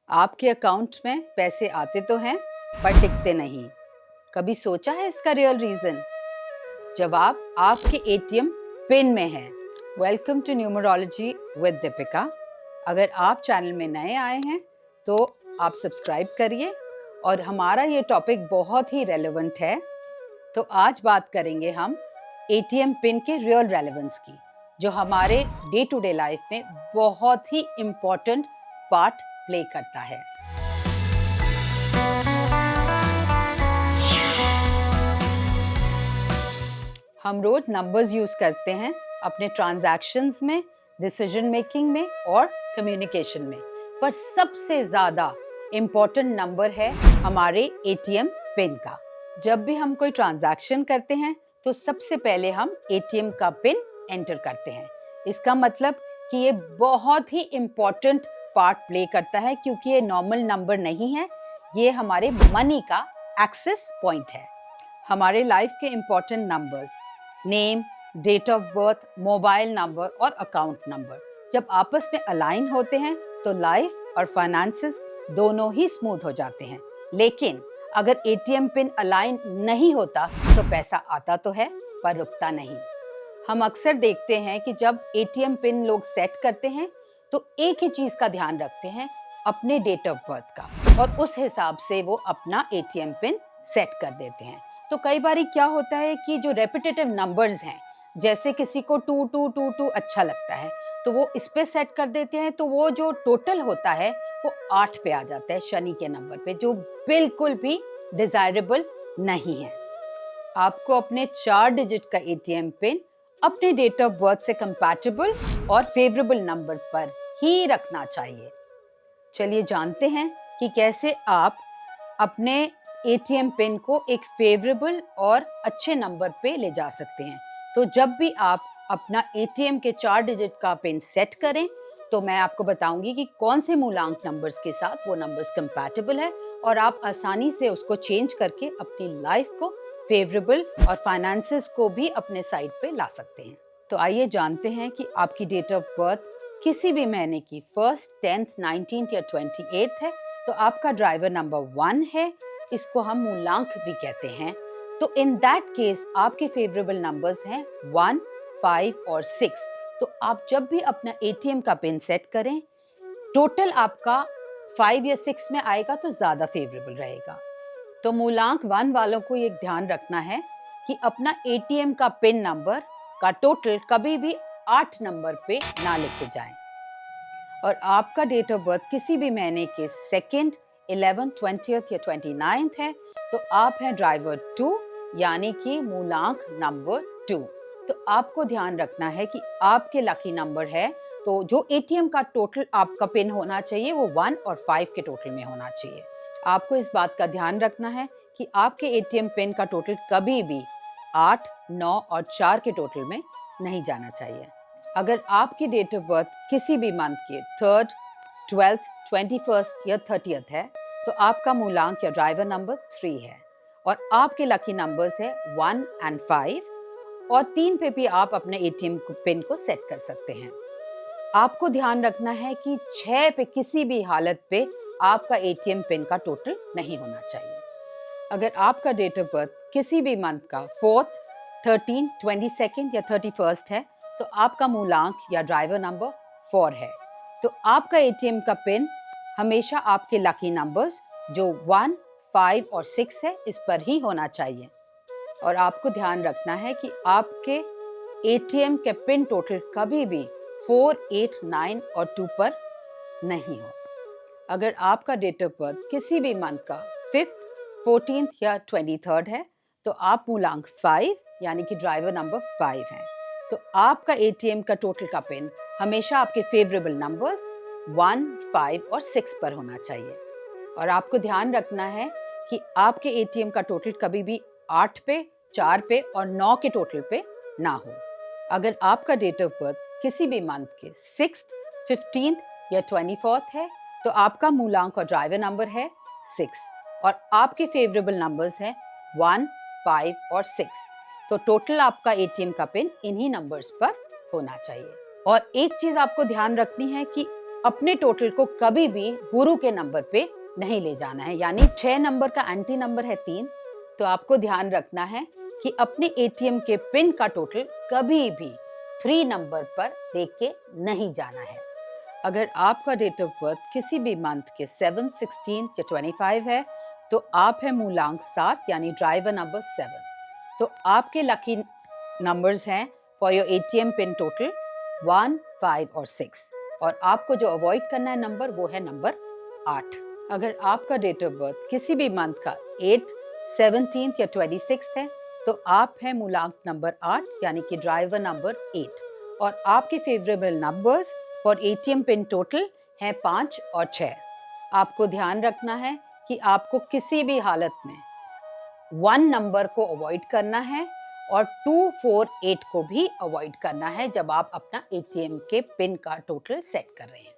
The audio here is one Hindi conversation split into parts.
आपके अकाउंट में पैसे आते तो हैं पर टिकते नहीं। कभी सोचा है इसका रियल रीजन? जवाब आपके एटीएम पिन में है। Welcome to numerology with Deepika. अगर आप चैनल में नए आए हैं तो आप सब्सक्राइब करिए और हमारा ये टॉपिक बहुत ही रेलेवेंट है। तो आज बात करेंगे हम एटीएम पिन के रियल रेलेवेंस की, जो हमारे डे टू डे लाइफ में बहुत ही इम्पोर्टेंट पार्ट प्ले करता है। हम रोज नंबर्स यूज करते हैं अपने ट्रांजैक्शंस में, डिसीजन मेकिंग में और कम्युनिकेशन में, पर सबसे ज्यादा इम्पोर्टेंट नंबर है हमारे एटीएम पिन का। जब भी हम कोई ट्रांजैक्शन करते हैं तो सबसे पहले हम एटीएम का पिन एंटर करते हैं। इसका मतलब कि ये बहुत ही इम्पोर्टेंट पार्ट प्ले करता है, क्योंकि ये नॉर्मल नंबर नहीं है, ये हमारे मनी का एक्सेस पॉइंट है। हमारे लाइफ के important numbers name, date of birth, mobile number और अकाउंट नंबर जब आपस में अलाइन होते हैं तो लाइफ और फाइनेंसेस दोनों ही स्मूथ हो जाते हैं। लेकिन अगर एटीएम पिन अलाइन नहीं होता तो पैसा आता तो है पर रुकता नहीं। हम अक्सर देखते हैं कि जब एटीएम पिन लोग सेट करते हैं तो एक ही चीज का ध्यान रखते हैं, अपने डेट ऑफ बर्थ का, और उस हिसाब से वो अपना एटीएम पिन सेट कर देते हैं। तो कई बार क्या होता है कि जो रेपिटेटिव नंबर्स हैं, जैसे किसी को 2222 अच्छा लगता है तो वो इस पे सेट कर देते हैं, तो वो जो टोटल होता है वो 8 पे आ जाता है, शनि के नंबर पे, जो बिल्कुल भी डिजायरेबल नहीं है। आपको अपने 4 डिजिट का एटीएम पिन अपने डेट ऑफ बर्थ से कंपैटिबल और फेवरेबल नंबर पर ही रखना चाहिए। चलिए जानते हैं कि कैसे आप अपने एटीएम पिन को एक फेवरेबल और अच्छे नंबर पे ले जा सकते हैं। तो जब भी आप अपना एटीएम के 4 डिजिट का पिन सेट करें तो मैं आपको बताऊंगी कि कौन से मूलांक नंबर्स के साथ वो नंबर्स कंपैटिबल है, और आप आसानी से उसको चेंज करके अपनी लाइफ को फेवरेबल और फाइनेंसेस को भी अपने साइड पे ला सकते हैं। तो आइए जानते हैं कि आपकी डेट ऑफ बर्थ किसी भी महीने की 1st, 10th, 19th या 28th है तो आपका ड्राइवर नंबर 1 है। इसको हम मूलांक भी कहते हैं। तो इन दैट केस आपके फेवरेबल नंबर्स हैं 1, 5 और 6। तो आप जब भी अपना एटीएम का पिन सेट करें, टोटल आपका 5 या 6 में आएगा तो ज्यादा फेवरेबल रहेगा। तो मूलांक 1 वालों को ये ध्यान रखना है कि अपना एटीएम का पिन नंबर का टोटल कभी भी 8 नंबर पे ना लेके जाएं। और आपका डेट ऑफ बर्थ किसी भी महीने के 2nd, 11th, 20th या 29th है तो आप हैं ड्राइवर 2, यानी कि मूलांक नंबर 2। तो आपको ध्यान रखना है कि आपके लकी नंबर है, तो जो एटीएम का टोटल आपका पिन होना चाहिए वो 1 और 5 के टोटल में होना चाहिए। आपको इस बात का ध्यान रखना है कि आपके एटीएम पिन का टोटल कभी भी 8, 9 और 4 के टोटल में नहीं जाना चाहिए। अगर आपकी डेट ऑफ बर्थ किसी भी मंथ के 3rd, 12th, 21st या 30th है तो आपका मूलांक या ड्राइवर नंबर 3 है, और आपके लकी नंबर्स है 1 और 5, और 3 पे भी आप अपने एटीएम पिन को सेट कर सकते हैं। आपको ध्यान रखना है कि 6 पे किसी भी हालत पे आपका एटीएम पिन का टोटल नहीं होना चाहिए। अगर आपका डेट ऑफ बर्थ किसी भी मंथ का 4th, 13, 22nd या 31st है तो आपका मूलांक या ड्राइवर नंबर 4 है। तो आपका एटीएम का पिन हमेशा आपके लकी नंबर्स जो 1, 5 और 6 है इस पर ही होना चाहिए। और आपको ध्यान रखना है कि आपके एटीएम के पिन टोटल कभी भी 4, 8, 9 और 2 पर नहीं हो। अगर आपका डेट ऑफ बर्थ किसी भी मंथ का 5th, 14th या 23rd है तो आप मूलांक 5 यानी कि ड्राइवर नंबर 5 हैं। तो आपका एटीएम का टोटल का पिन हमेशा आपके फेवरेबल नंबर्स 1, 5 और 6 पर होना चाहिए। और आपको ध्यान रखना है कि आपके एटीएम का टोटल कभी भी 8 पे, 4 पे और 9 के टोटल पे ना हो। अगर आपका डेट ऑफ बर्थ किसी भी मंथ के 6th, 15th या 24th है तो आपका मूलांक और ड्राइवर नंबर है 6, और आपके फेवरेबल नंबर्स हैं 1, 5 और 6। तो टोटल आपका एटीएम का पिन इन्हीं नंबर्स पर होना चाहिए। और एक चीज आपको ध्यान रखनी है कि अपने टोटल को कभी भी गुरु के नंबर पे नहीं ले जाना है। यानी 6 नंबर का एंटी नंबर है 3, तो आपको ध्यान रखना है कि अपने एटीएम के पिन का टोटल कभी भी 3 नंबर पर लेके नहीं जाना है। अगर आपका डेट ऑफ बर्थ किसी भी मंथ के 7, 16 या 25 है तो आप है मूलांक 7 यानी ड्राइवर नंबर 7। तो आपके लकी नंबर्स हैं for your ATM pin total 1, 5 और 6, और आपको जो अवॉइड करना है नंबर वो है नंबर 8। अगर आपका डेट ऑफ बर्थ किसी भी मंथ का 8, 17 या 26 है तो आप है मूलांक नंबर 8 यानी कि ड्राइवर नंबर 8, और आपके favourable numbers for ATM pin total हैं 5 और 6। आपको ध्यान रखना है कि आपको किसी भी हालत में 1 नंबर को अवॉइड करना है और 2, 4, 8 को भी अवॉइड करना है जब आप अपना एटीएम के पिन का टोटल सेट कर रहे हैं।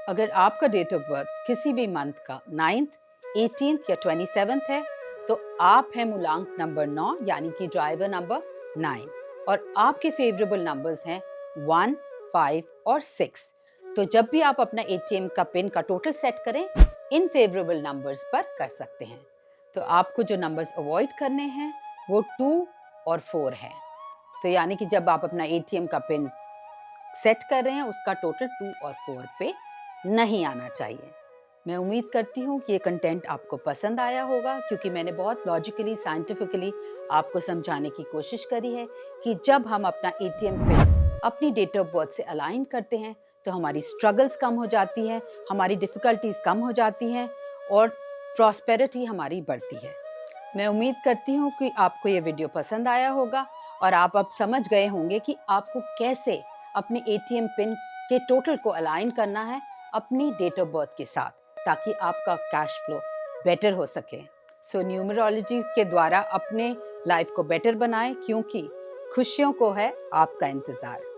अगर आपका डेट ऑफ बर्थ किसी भी मंथ का 9th, 18th या 27th है तो आप हैं मूलांक नंबर 9 यानी कि ड्राइवर नंबर 9, और आपके फेवरेबल नंबर्स हैं 1, 5 और 6। तो जब भी आप अपना एटीएम का पिन का टोटल सेट करें इन फेवरेबल नंबर्स पर कर सकते हैं। तो आपको जो नंबर्स अवॉइड करने हैं वो 2 और 4 है। तो यानी कि जब आप अपना एटीएम का पिन सेट कर रहे हैं उसका टोटल 2 और 4 पे नहीं आना चाहिए। मैं उम्मीद करती हूँ कि ये कंटेंट आपको पसंद आया होगा, क्योंकि मैंने बहुत लॉजिकली, साइंटिफिकली आपको समझाने की कोशिश करी है कि जब हम अपना एटीएम पिन अपनी डेट ऑफ बर्थ से अलाइन करते हैं तो हमारी स्ट्रगल्स कम हो जाती हैं, हमारी डिफ़िकल्टीज कम हो जाती हैं और प्रॉस्पेरिटी हमारी बढ़ती है। मैं उम्मीद करती हूँ कि आपको ये वीडियो पसंद आया होगा और आप अब समझ गए होंगे कि आपको कैसे अपने एटीएम पिन के टोटल को अलाइन करना है अपनी डेट ऑफ बर्थ के साथ, ताकि आपका कैश फ्लो बेटर हो सके। सो न्यूमरोलॉजी के द्वारा अपने लाइफ को बेटर बनाएं, क्योंकि खुशियों को है आपका इंतज़ार।